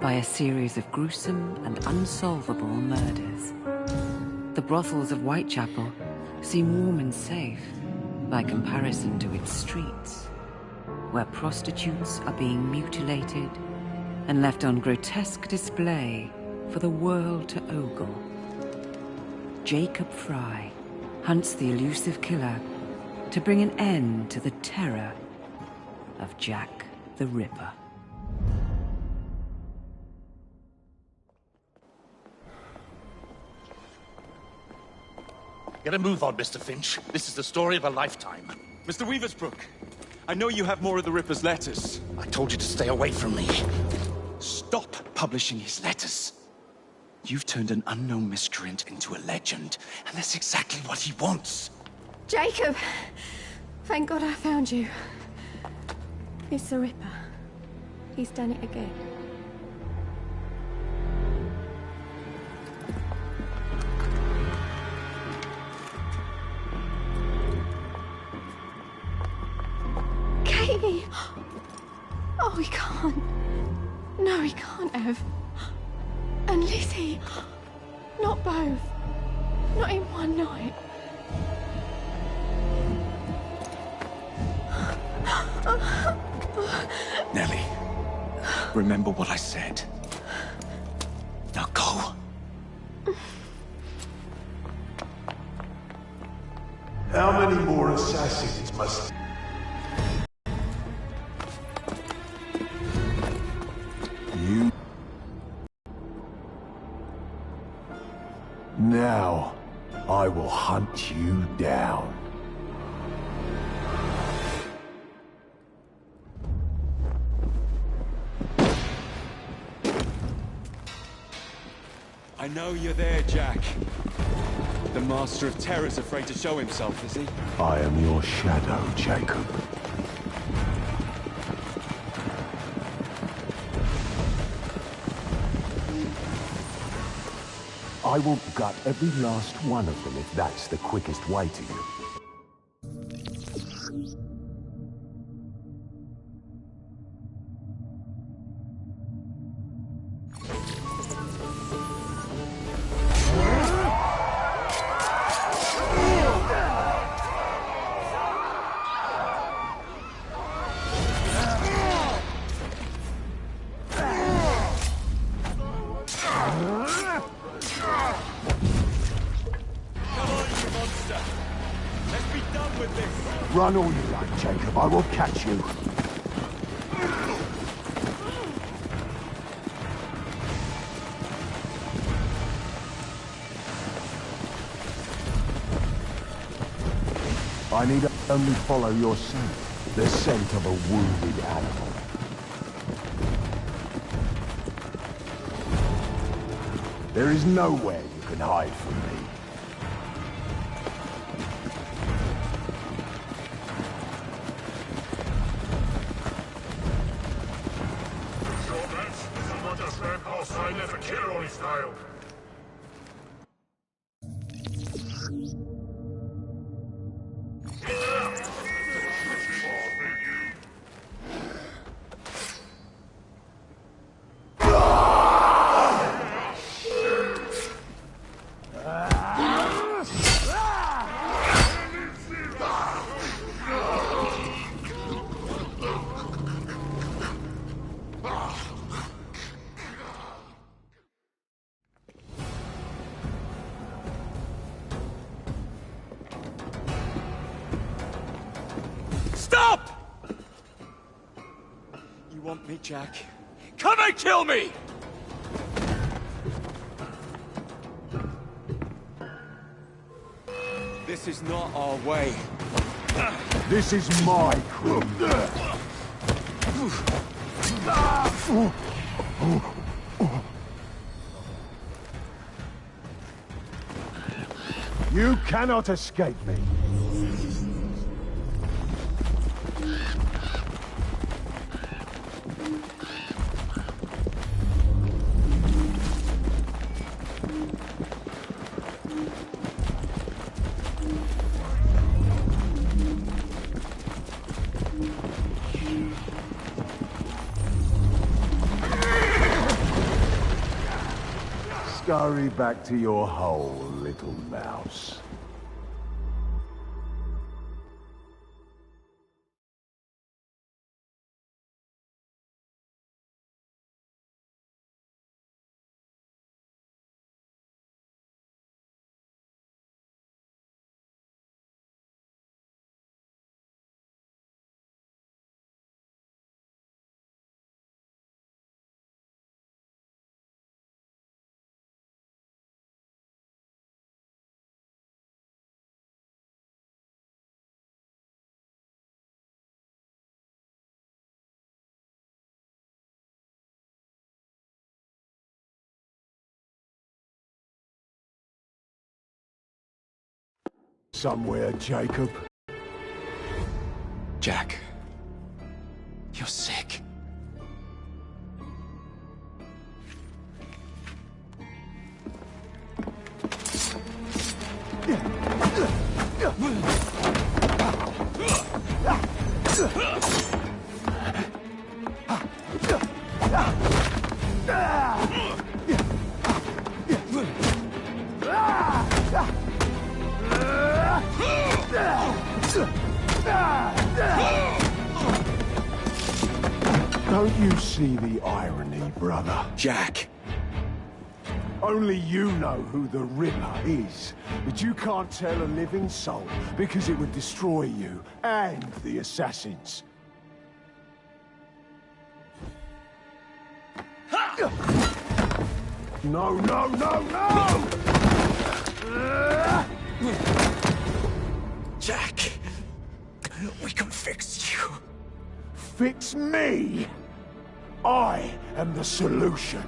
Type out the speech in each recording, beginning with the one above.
by a series of gruesome and unsolvable murders. The brothels of Whitechapel seem warm and safe by comparison to its streets, where prostitutes are being mutilated and left on grotesque display for the world to ogle. Jacob Fry hunts the elusive killer to bring an end to the terror of Jack the Ripper. Get a move on, Mr. Finch. This is the story of a lifetime. Mr. Weaversbrook, I know you have more of the Ripper's letters. I told you to stay away from me. Stop publishing his letters. You've turned an unknown miscreant into a legend, and that's exactly what he wants. Jacob! Thank God I found you. It's the Ripper. He's done it again. Katie! Oh, he can't. No, he can't have. And Lizzie. Not both. Not in one night. Nellie, remember what I said. Now go. How many more assassins must... You... Now, I will hunt you down. I know you're there, Jack. The Master of Terror's afraid to show himself, is he? I am your shadow, Jacob. I will gut every last one of them if that's the quickest way to you. Run all you like, Jacob. I will catch you. I need only follow your scent. The scent of a wounded animal. There is nowhere you can hide from me. Stop! You want me, Jack? Come and kill me! This is not our way. This is my crew. You cannot escape me. Scurry back to your hole, little mouse. Somewhere, Jacob. Jack, you're sick. Don't you see the irony, brother? Jack! Only you know who the Ripper is, but you can't tell a living soul because it would destroy you and the assassins. No, no, no, no! Jack! We can fix you. Fix me! I am the solution.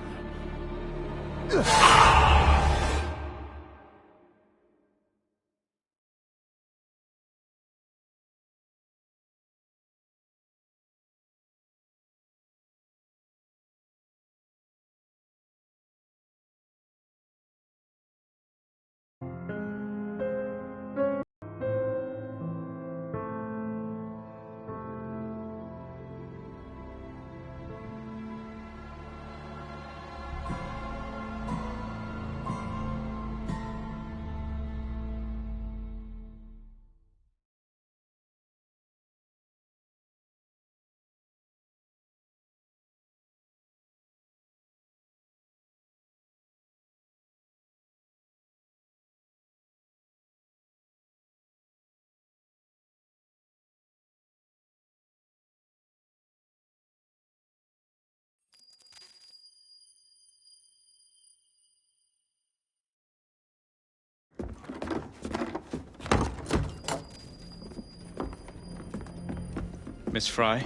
Miss Fry?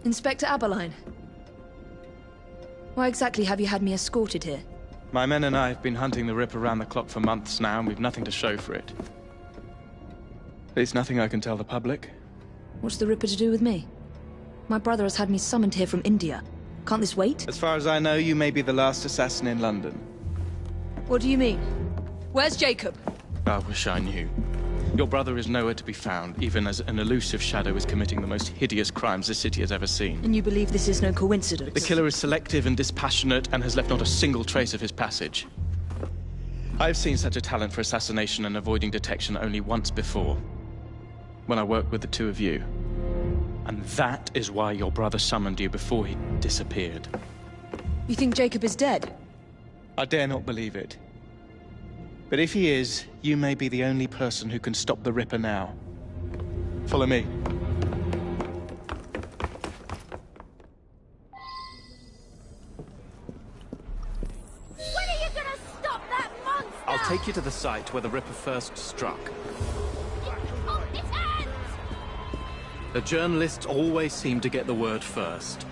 Inspector Aberline. Why exactly have you had me escorted here? My men and I have been hunting the Rip around the clock for months now, and we've nothing to show for it. There's nothing I can tell the public. What's the Ripper to do with me? My brother has had me summoned here from India. Can't this wait? As far as I know, you may be the last assassin in London. What do you mean? Where's Jacob? I wish I knew. Your brother is nowhere to be found, even as an elusive shadow is committing the most hideous crimes this city has ever seen. And you believe this is no coincidence? The killer is selective and dispassionate and has left not a single trace of his passage. I've seen such a talent for assassination and avoiding detection only once before, when I worked with the two of you. And that is why your brother summoned you before he disappeared. You think Jacob is dead? I dare not believe it. But if he is, you may be the only person who can stop the Ripper now. Follow me. When are you gonna stop that monster? I'll take you to the site where the Ripper first struck. Oh, his hands! The journalists always seem to get the word first.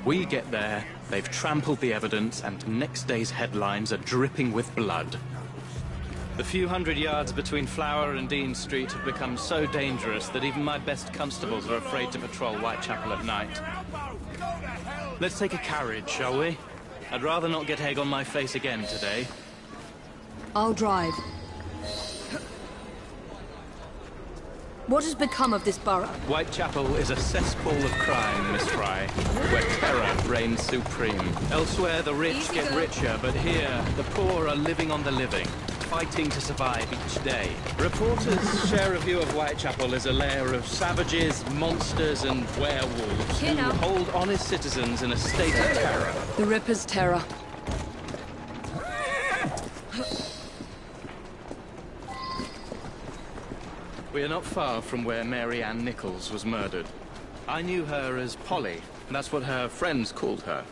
We get there, they've trampled the evidence, and next day's headlines are dripping with blood. The few hundred yards between Flower and Dean Street have become so dangerous that even my best constables are afraid to patrol Whitechapel at night. Let's take a carriage, shall we? I'd rather not get egg on my face again today. I'll drive. What has become of this borough? Whitechapel is a cesspool of crime, Miss Fry, where terror reigns supreme. Elsewhere, the rich get richer, but here, the poor are living on the living, fighting to survive each day. Reporters share a view of Whitechapel as a lair of savages, monsters, and werewolves who hold honest citizens in a state of terror. The Ripper's terror. We are not far from where Mary Ann Nichols was murdered. I knew her as Polly, and that's what her friends called her.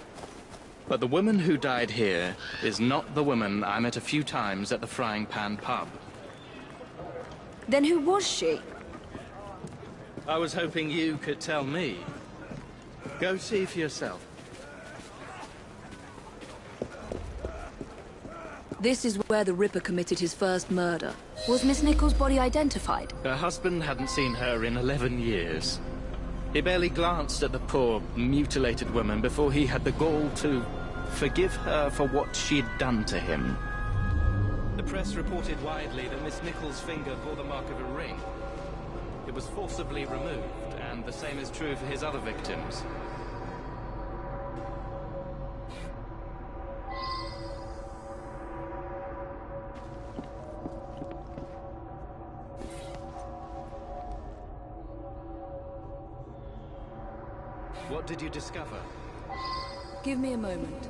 But the woman who died here is not the woman I met a few times at the Frying Pan pub. Then who was she? I was hoping you could tell me. Go see for yourself. This is where the Ripper committed his first murder. Was Miss Nichols' body identified? Her husband hadn't seen her in 11 years. He barely glanced at the poor, mutilated woman before he had the gall to forgive her for what she'd done to him. The press reported widely that Miss Nichols' finger bore the mark of a ring. It was forcibly removed, and the same is true for his other victims. What did you discover? Give me a moment.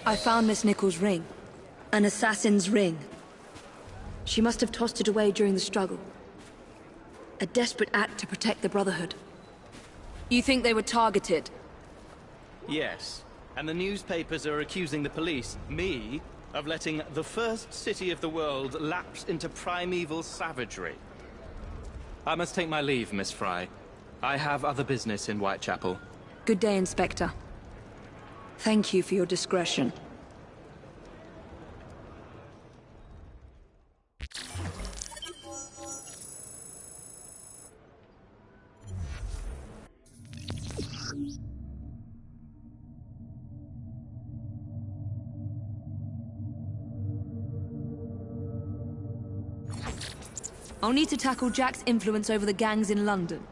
I found Miss Nichols' ring. An assassin's ring. She must have tossed it away during the struggle. A desperate act to protect the Brotherhood. You think they were targeted? Yes. And the newspapers are accusing the police, me, of letting the first city of the world lapse into primeval savagery. I must take my leave, Miss Fry. I have other business in Whitechapel. Good day, Inspector. Thank you for your discretion. I'll need to tackle Jack's influence over the gangs in London.